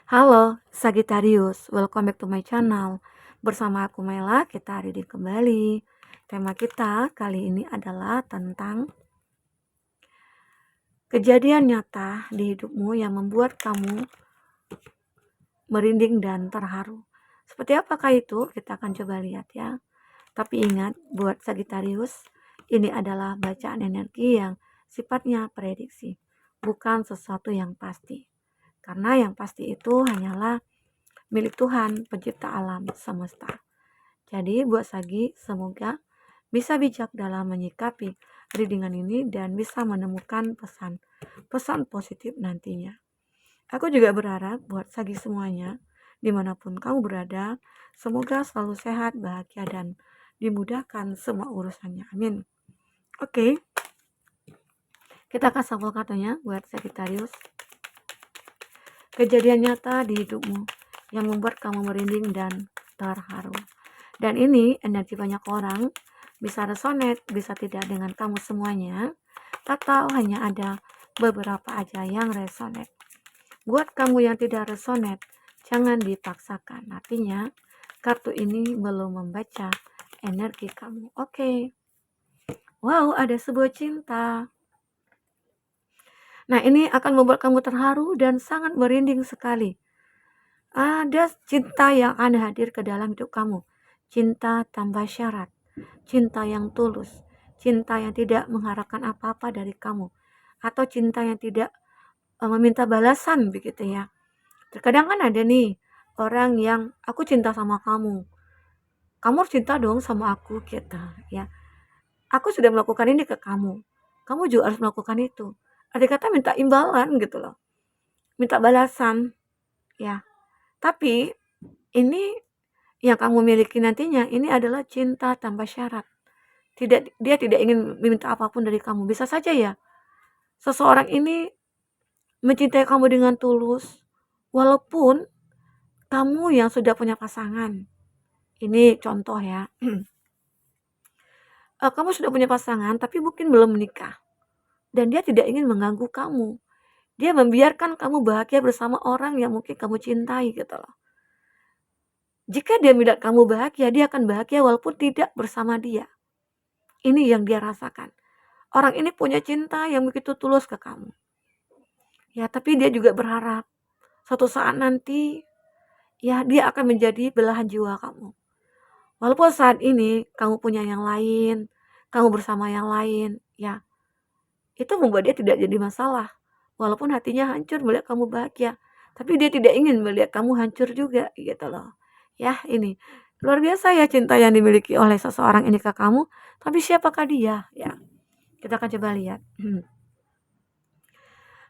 Halo Sagittarius, welcome back to my channel. Bersama aku Mela, kita reading kembali. Tema kita kali ini adalah tentang kejadian nyata di hidupmu yang membuat kamu merinding dan terharu. Seperti apakah itu? Kita akan coba lihat ya. Tapi ingat, buat Sagittarius, ini adalah bacaan energi yang sifatnya prediksi, bukan sesuatu yang pasti. Karena yang pasti itu hanyalah milik Tuhan, pencipta alam semesta. Jadi buat Sagi, semoga bisa bijak dalam menyikapi readingan ini dan bisa menemukan pesan positif nantinya. Aku juga berharap buat Sagi semuanya, dimanapun kamu berada, semoga selalu sehat, bahagia, dan dimudahkan semua urusannya. Amin. Oke, kita akan sampul kartunya buat Sagittarius. Kejadian nyata di hidupmu yang membuat kamu merinding dan terharu. Dan ini energi banyak orang, bisa resonate, bisa tidak dengan kamu semuanya, atau hanya ada beberapa aja yang resonate. Buat kamu yang tidak resonate, jangan dipaksakan. Artinya, kartu ini belum membaca energi kamu. Oke. Wow, ada sebuah cinta. Nah, ini akan membuat kamu terharu dan sangat merinding sekali. Ada cinta yang akan hadir ke dalam hidup kamu. Cinta tanpa syarat, cinta yang tulus, cinta yang tidak mengharapkan apa-apa dari kamu, atau cinta yang tidak meminta balasan begitu ya. Terkadang kan ada nih orang yang aku cinta sama kamu, kamu harus cinta dong sama aku gitu ya. Aku sudah melakukan ini ke kamu, kamu juga harus melakukan itu. Ada kata minta imbalan gitu loh, minta balasan ya. Tapi ini yang kamu miliki nantinya ini adalah cinta tanpa syarat. Dia tidak ingin meminta apapun dari kamu. Bisa saja ya, seseorang ini mencintai kamu dengan tulus, walaupun kamu yang sudah punya pasangan. Ini contoh ya. Kamu sudah punya pasangan, tapi mungkin belum menikah. Dan dia tidak ingin mengganggu kamu. Dia membiarkan kamu bahagia bersama orang yang mungkin kamu cintai gitu loh. Jika dia melihat kamu bahagia, dia akan bahagia walaupun tidak bersama dia. Ini yang dia rasakan. Orang ini punya cinta yang begitu tulus ke kamu. Ya, tapi dia juga berharap suatu saat nanti ya dia akan menjadi belahan jiwa kamu. Walaupun saat ini kamu punya yang lain, kamu bersama yang lain, ya itu membuat dia tidak jadi masalah. Walaupun hatinya hancur melihat kamu bahagia, tapi dia tidak ingin melihat kamu hancur juga gitu loh. Ya, ini luar biasa ya cinta yang dimiliki oleh seseorang ini ke kamu, tapi siapakah dia? Ya, kita akan coba lihat.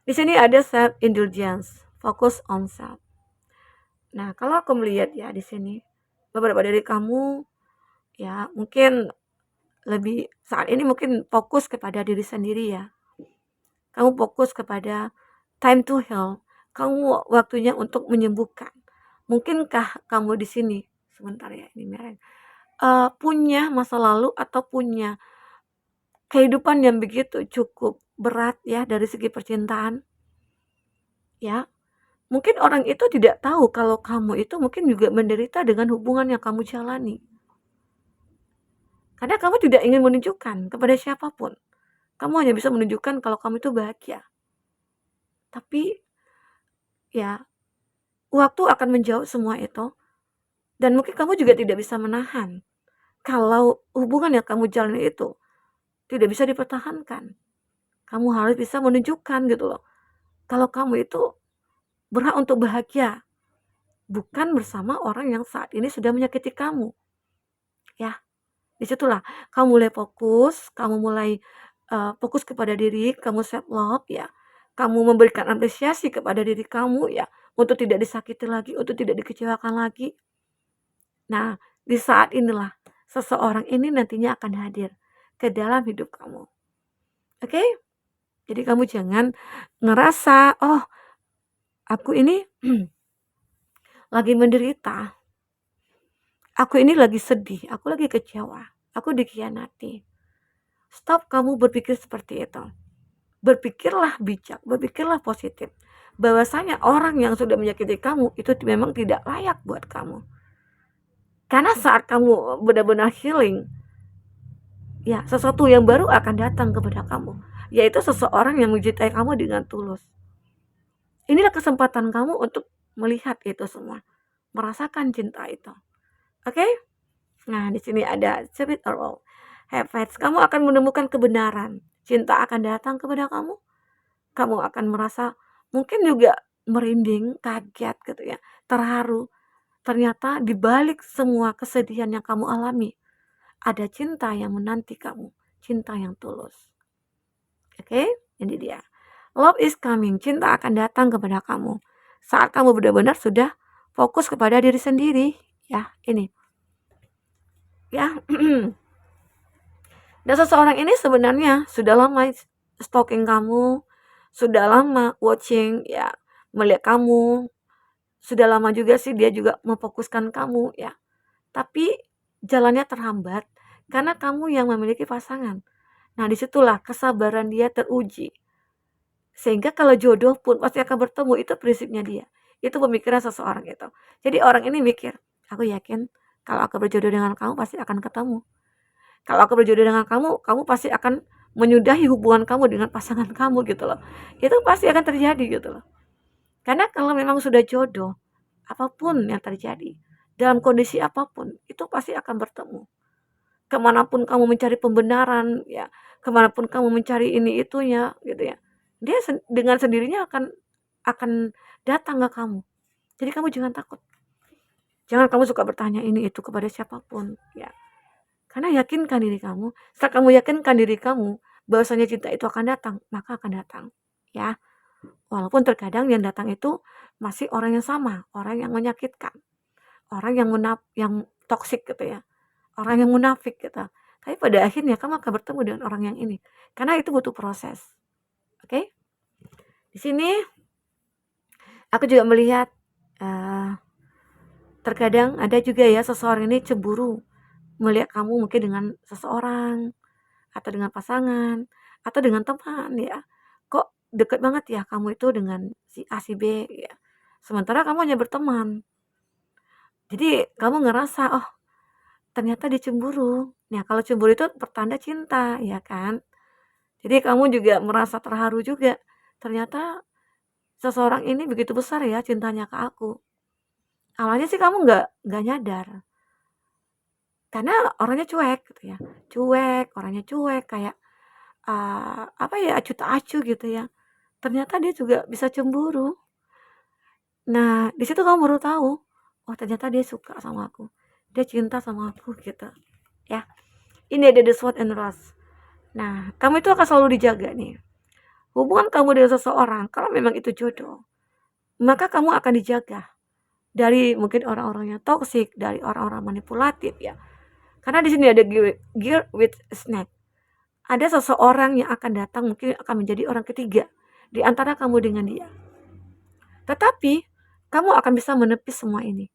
Di sini ada self indulgence, fokus on self. Nah, kalau aku melihat ya di sini beberapa dari kamu ya mungkin lebih saat ini mungkin fokus kepada diri sendiri ya. Kamu fokus kepada time to heal. Kamu waktunya untuk menyembuhkan. Mungkinkah kamu di sini sebentar ya ini merah. Punya masa lalu atau punya kehidupan yang begitu cukup berat ya dari segi percintaan. Ya, mungkin orang itu tidak tahu kalau kamu itu mungkin juga menderita dengan hubungan yang kamu jalani. Karena kamu tidak ingin menunjukkan kepada siapapun. Kamu hanya bisa menunjukkan kalau kamu itu bahagia. Tapi ya, waktu akan menjawab semua itu. Dan mungkin kamu juga tidak bisa menahan kalau hubungan yang kamu jalani itu tidak bisa dipertahankan. Kamu harus bisa menunjukkan gitu loh. Kalau kamu itu berhak untuk bahagia. Bukan bersama orang yang saat ini sudah menyakiti kamu. Ya, disitulah kamu mulai fokus, kamu mulai fokus kepada diri, kamu self love ya. Kamu memberikan apresiasi kepada diri kamu ya, untuk tidak disakiti lagi, untuk tidak dikecewakan lagi. Nah, di saat inilah seseorang ini nantinya akan hadir ke dalam hidup kamu. Oke? Jadi kamu jangan ngerasa, oh aku ini lagi menderita. Aku ini lagi sedih, aku lagi kecewa, aku dikhianati. Stop kamu berpikir seperti itu. Berpikirlah bijak, berpikirlah positif. bahwasanya orang yang sudah menyakiti kamu itu memang tidak layak buat kamu. Karena saat kamu benar-benar healing, ya sesuatu yang baru akan datang kepada kamu, yaitu seseorang yang mencintai kamu dengan tulus. Inilah kesempatan kamu untuk melihat itu semua, merasakan cinta itu. Oke? Nah, di sini ada Spirit or have faith. Kamu akan menemukan kebenaran. Cinta akan datang kepada kamu. Kamu akan merasa mungkin juga merinding, kaget gitu ya, terharu. Ternyata di balik semua kesedihan yang kamu alami, ada cinta yang menanti kamu, cinta yang tulus. Oke, ini dia. Love is coming, cinta akan datang kepada kamu. Saat kamu benar-benar sudah fokus kepada diri sendiri, ya, ini. Ya. Dan seseorang ini sebenarnya sudah lama stalking kamu, sudah lama watching, ya, melihat kamu. Sudah lama juga sih dia juga memfokuskan kamu, ya. Tapi jalannya terhambat karena kamu yang memiliki pasangan. Nah, disitulah kesabaran dia teruji. Sehingga kalau jodoh pun pasti akan bertemu, itu prinsipnya dia. Itu pemikiran seseorang itu. Jadi orang ini mikir, aku yakin kalau aku berjodoh dengan kamu pasti akan ketemu. Kalau aku berjodoh dengan kamu, kamu pasti akan menyudahi hubungan kamu dengan pasangan kamu gitu loh. Itu pasti akan terjadi gitu loh. Karena kalau memang sudah jodoh, apapun yang terjadi, dalam kondisi apapun, itu pasti akan bertemu. Kemanapun kamu mencari pembenaran, ya, kemanapun kamu mencari ini itunya, gitu ya, dia dengan sendirinya akan datang ke kamu. Jadi kamu jangan takut. Jangan kamu suka bertanya ini itu kepada siapapun, ya. Karena yakinkan diri kamu. Setelah kamu yakinkan diri kamu bahwasanya cinta itu akan datang, maka akan datang, ya. Walaupun terkadang yang datang itu masih orang yang sama, orang yang menyakitkan, orang yang toksik gitu ya, orang yang munafik gitu. Tapi pada akhirnya kamu akan bertemu dengan orang yang ini, karena itu butuh proses. Oke? Di sini aku juga melihat terkadang ada juga ya seseorang ini cemburu melihat kamu mungkin dengan seseorang atau dengan pasangan atau dengan teman, ya. Kok deket banget ya kamu itu dengan si A si B, ya. Sementara kamu hanya berteman. Jadi kamu ngerasa, oh ternyata dia cemburu. Nah kalau cemburu itu pertanda cinta, ya kan. Jadi kamu juga merasa terharu juga. Ternyata seseorang ini begitu besar ya cintanya ke aku. Awalnya sih kamu nggak nyadar. Karena orangnya cuek gitu ya. Cuek, orangnya cuek kayak apa ya, acuh tak acuh gitu ya. Ternyata dia juga bisa cemburu. Nah, di situ kamu baru tahu, oh ternyata dia suka sama aku. Dia cinta sama aku gitu. Ya. Ini ada the SWOT and ROS. Nah, kamu itu akan selalu dijaga nih. Hubungan kamu dengan seseorang, kalau memang itu jodoh, maka kamu akan dijaga dari mungkin orang-orang yang toksik, dari orang-orang manipulatif ya. Karena di sini ada gear with snake. Ada seseorang yang akan datang mungkin akan menjadi orang ketiga di antara kamu dengan dia. Tetapi kamu akan bisa menepis semua ini.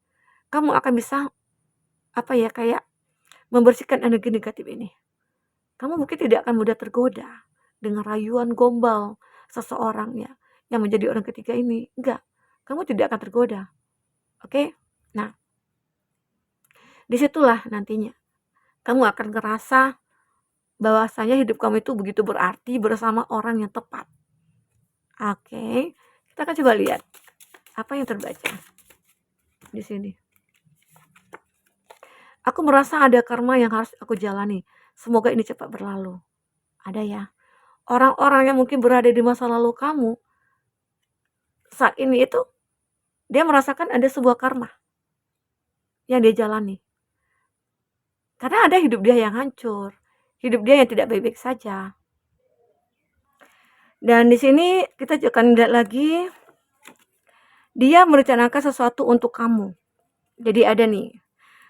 Kamu akan bisa kayak membersihkan energi negatif ini. Kamu mungkin tidak akan mudah tergoda dengan rayuan gombal seseorang ya yang menjadi orang ketiga ini. Enggak, kamu tidak akan tergoda. Oke? Nah, disitulah nantinya kamu akan ngerasa bahwasanya hidup kamu itu begitu berarti bersama orang yang tepat. Oke, kita akan coba lihat apa yang terbaca di sini. Aku merasa ada karma yang harus aku jalani. Semoga ini cepat berlalu. Ada ya. Orang-orang yang mungkin berada di masa lalu kamu, saat ini itu, dia merasakan ada sebuah karma yang dia jalani. Karena ada hidup dia yang hancur. Hidup dia yang tidak baik-baik saja. Dan di sini kita akan lihat lagi, dia merencanakan sesuatu untuk kamu. Jadi ada nih,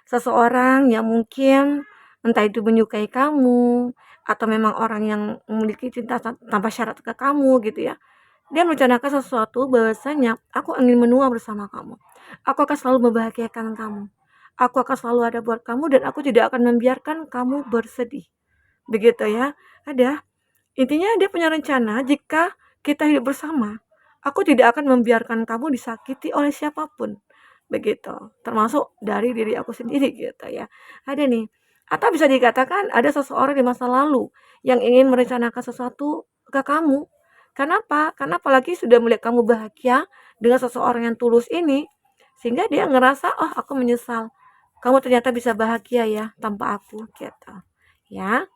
seseorang yang mungkin entah itu menyukai kamu, atau memang orang yang memiliki cinta tanpa syarat ke kamu gitu ya. Dia merencanakan sesuatu bahwasanya aku ingin menua bersama kamu. Aku akan selalu membahagiakan kamu. Aku akan selalu ada buat kamu dan aku tidak akan membiarkan kamu bersedih. Begitu ya. Ada. Intinya dia punya rencana jika kita hidup bersama, Aku tidak akan membiarkan kamu disakiti oleh siapapun, begitu. Termasuk dari diri aku sendiri gitu ya. Ada nih, atau bisa dikatakan ada seseorang di masa lalu yang ingin merencanakan sesuatu ke kamu. Kenapa? Karena apalagi sudah melihat kamu bahagia dengan seseorang yang tulus ini, sehingga dia ngerasa, "Oh, aku menyesal. Kamu ternyata bisa bahagia ya tanpa aku," gitu. Ya,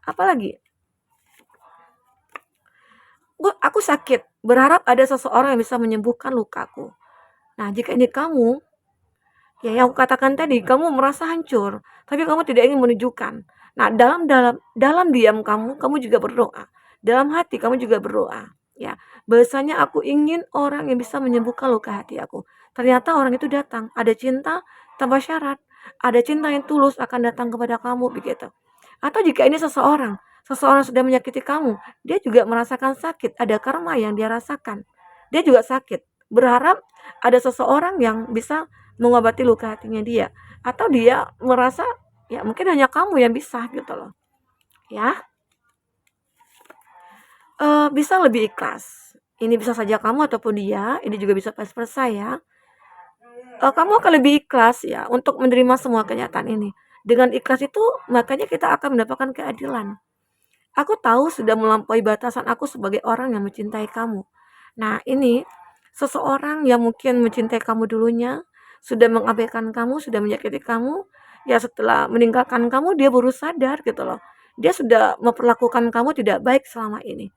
apalagi aku sakit, berharap ada seseorang yang bisa menyembuhkan lukaku. Nah, jika ini kamu, ya yang aku katakan tadi, kamu merasa hancur, tapi kamu tidak ingin menunjukkan. Nah, dalam diam kamu juga berdoa. Dalam hati kamu juga berdoa. Ya, bahasanya aku ingin orang yang bisa menyembuhkan luka hati aku. Ternyata orang itu datang, ada cinta tanpa syarat, ada cinta yang tulus akan datang kepada kamu begitu. Atau jika ini seseorang sudah menyakiti kamu, dia juga merasakan sakit, ada karma yang dia rasakan. Dia juga sakit, berharap ada seseorang yang bisa mengobati luka hatinya dia. Atau dia merasa ya mungkin hanya kamu yang bisa gitu loh. Ya, bisa lebih ikhlas. Ini bisa saja kamu ataupun dia, ini juga bisa vice versa ya. Kamu akan lebih ikhlas ya untuk menerima semua kenyataan ini. Dengan ikhlas itu makanya kita akan mendapatkan keadilan. Aku tahu sudah melampaui batasan aku sebagai orang yang mencintai kamu. Nah, ini seseorang yang mungkin mencintai kamu dulunya, sudah mengabaikan kamu, sudah menyakiti kamu, ya setelah meninggalkan kamu dia baru sadar gitu loh. Dia sudah memperlakukan kamu tidak baik selama ini.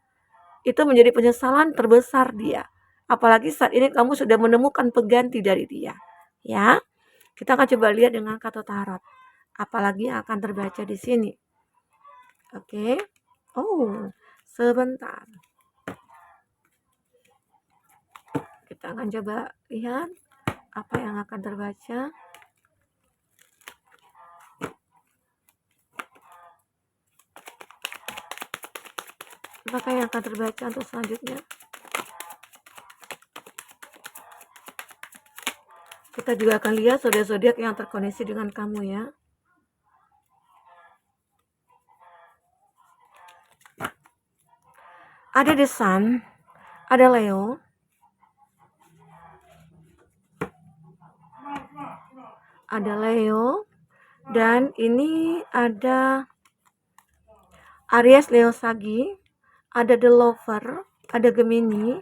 Itu menjadi penyesalan terbesar dia. Apalagi saat ini kamu sudah menemukan pengganti dari dia. Ya, kita akan coba lihat dengan kartu tarot. Apalagi yang akan terbaca di sini. Oke. Oh, sebentar. Kita akan coba lihat apa yang akan terbaca. Apakah yang akan terbaca untuk selanjutnya? Kita juga akan lihat zodiak-zodiak yang terkoneksi dengan kamu ya. Ada The Sun, ada Leo, dan ini ada Aries Leo Sagi, ada The Lover, ada Gemini,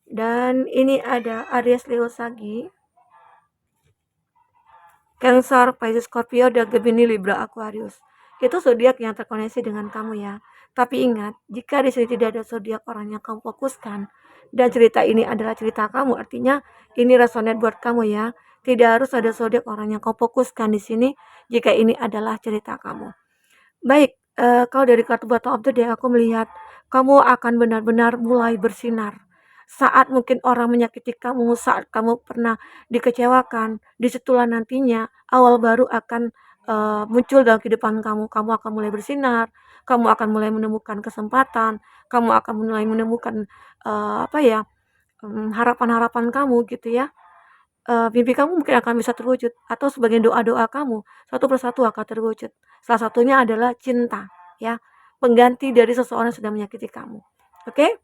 dan ini ada Aries Leo Sagi, Cancer, Pisces, Scorpio, dan Gemini, Libra, Aquarius. Itu zodiak yang terkoneksi dengan kamu ya. Tapi ingat, jika di sini tidak ada zodiak orang yang kamu fokuskan dan cerita ini adalah cerita kamu, artinya ini resonate buat kamu ya. Tidak harus ada zodiak orang yang kamu fokuskan di sini jika ini adalah cerita kamu. Baik, kalau dari kartu Bottom of the Deck aku melihat kamu akan benar-benar mulai bersinar. Saat mungkin orang menyakiti kamu, saat kamu pernah dikecewakan, disitulah nantinya awal baru akan muncul dalam kehidupan kamu. Kamu akan mulai bersinar, kamu akan mulai menemukan kesempatan, kamu akan mulai menemukan harapan-harapan kamu gitu ya. Mimpi kamu mungkin akan bisa terwujud atau sebagian doa-doa kamu satu persatu akan terwujud. Salah satunya adalah cinta, ya, pengganti dari seseorang yang sudah menyakiti kamu. Oke?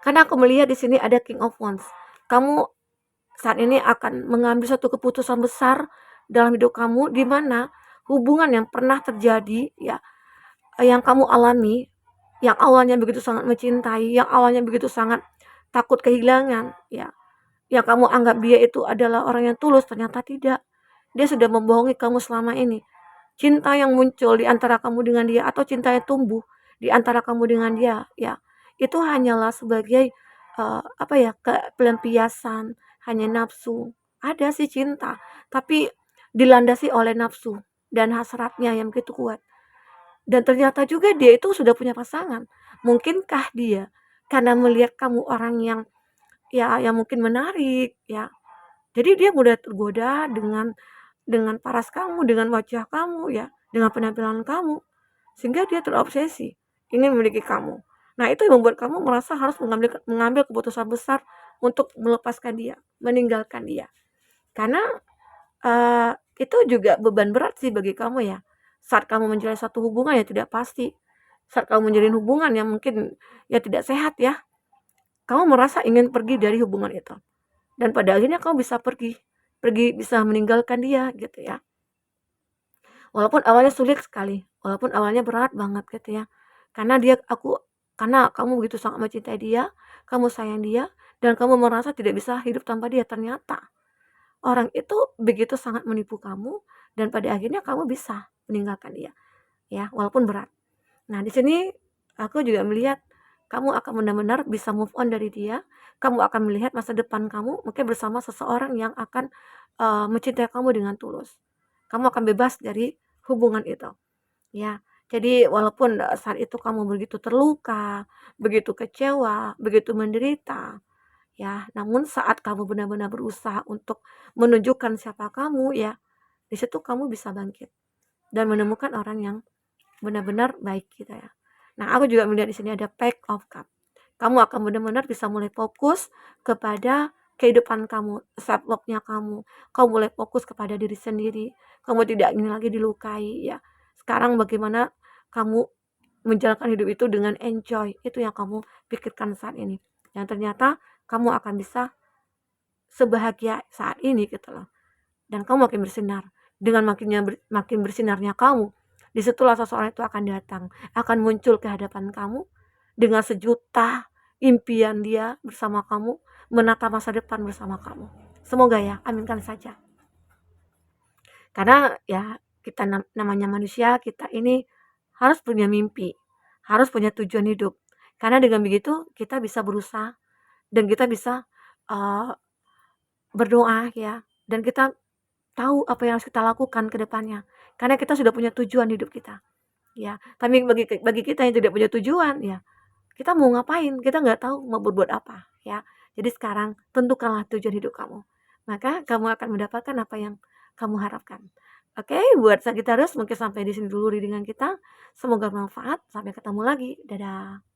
Karena aku melihat di sini ada King of Wands. Kamu saat ini akan mengambil satu keputusan besar dalam hidup kamu di mana hubungan yang pernah terjadi ya, yang kamu alami, yang awalnya begitu sangat mencintai, yang awalnya begitu sangat takut kehilangan, ya, yang kamu anggap dia itu adalah orang yang tulus, ternyata tidak. Dia sudah membohongi kamu selama ini. Cinta yang muncul di antara kamu dengan dia atau cinta yang tumbuh di antara kamu dengan dia, ya, itu hanyalah sebagai pelampiasan, hanya nafsu. Ada sih cinta, tapi dilandasi oleh nafsu dan hasratnya yang begitu kuat. Dan ternyata juga dia itu sudah punya pasangan. Mungkinkah dia karena melihat kamu orang yang mungkin menarik ya. Jadi dia mudah tergoda dengan paras kamu, dengan wajah kamu ya, dengan penampilan kamu. Sehingga dia terobsesi ingin memiliki kamu. Nah, itu yang membuat kamu merasa harus mengambil keputusan besar untuk melepaskan dia, meninggalkan dia. Karena itu juga beban berat sih bagi kamu ya. Saat kamu menjalin satu hubungan yang tidak pasti, saat kamu menjalin hubungan yang mungkin ya tidak sehat ya, kamu merasa ingin pergi dari hubungan itu. Dan pada akhirnya kamu bisa pergi bisa meninggalkan dia gitu ya. Walaupun awalnya sulit sekali, walaupun awalnya berat banget gitu ya. Karena kamu begitu sangat mencintai dia, kamu sayang dia, dan kamu merasa tidak bisa hidup tanpa dia. Ternyata orang itu begitu sangat menipu kamu dan pada akhirnya kamu bisa meninggalkan dia, ya, walaupun berat. Nah, di sini aku juga melihat kamu akan benar-benar bisa move on dari dia. Kamu akan melihat masa depan kamu mungkin bersama seseorang yang akan mencintai kamu dengan tulus. Kamu akan bebas dari hubungan itu, ya. Jadi walaupun saat itu kamu begitu terluka, begitu kecewa, begitu menderita, ya, namun saat kamu benar-benar berusaha untuk menunjukkan siapa kamu, ya, di situ kamu bisa bangkit dan menemukan orang yang benar-benar baik gitu ya. Nah, aku juga melihat di sini ada Pack of Cup. Kamu akan benar-benar bisa mulai fokus kepada kehidupan kamu, self love-nya kamu. Kamu mulai fokus kepada diri sendiri. Kamu tidak ingin lagi dilukai ya. Sekarang bagaimana kamu menjalankan hidup itu dengan enjoy. Itu yang kamu pikirkan saat ini. Dan ternyata kamu akan bisa sebahagia saat ini gitu loh. Dan kamu makin bersinar. Dengan makin bersinarnya kamu, disitulah seseorang itu akan datang, akan muncul ke hadapan kamu dengan sejuta impian dia bersama kamu, menata masa depan bersama kamu. Semoga ya, aminkan saja. Karena ya kita namanya manusia, kita ini harus punya mimpi, harus punya tujuan hidup. Karena dengan begitu kita bisa berusaha dan kita bisa uh, berdoa ya, dan kita tahu apa yang harus kita lakukan ke depannya. Karena kita sudah punya tujuan hidup kita. Ya, tapi bagi kita yang tidak punya tujuan ya, kita mau ngapain? Kita nggak tahu mau berbuat apa ya. Jadi sekarang tentukanlah tujuan hidup kamu. Maka kamu akan mendapatkan apa yang kamu harapkan. Oke, buat Sagittarius mungkin sampai di sini dulu readingan kita. Semoga bermanfaat. Sampai ketemu lagi. Dadah.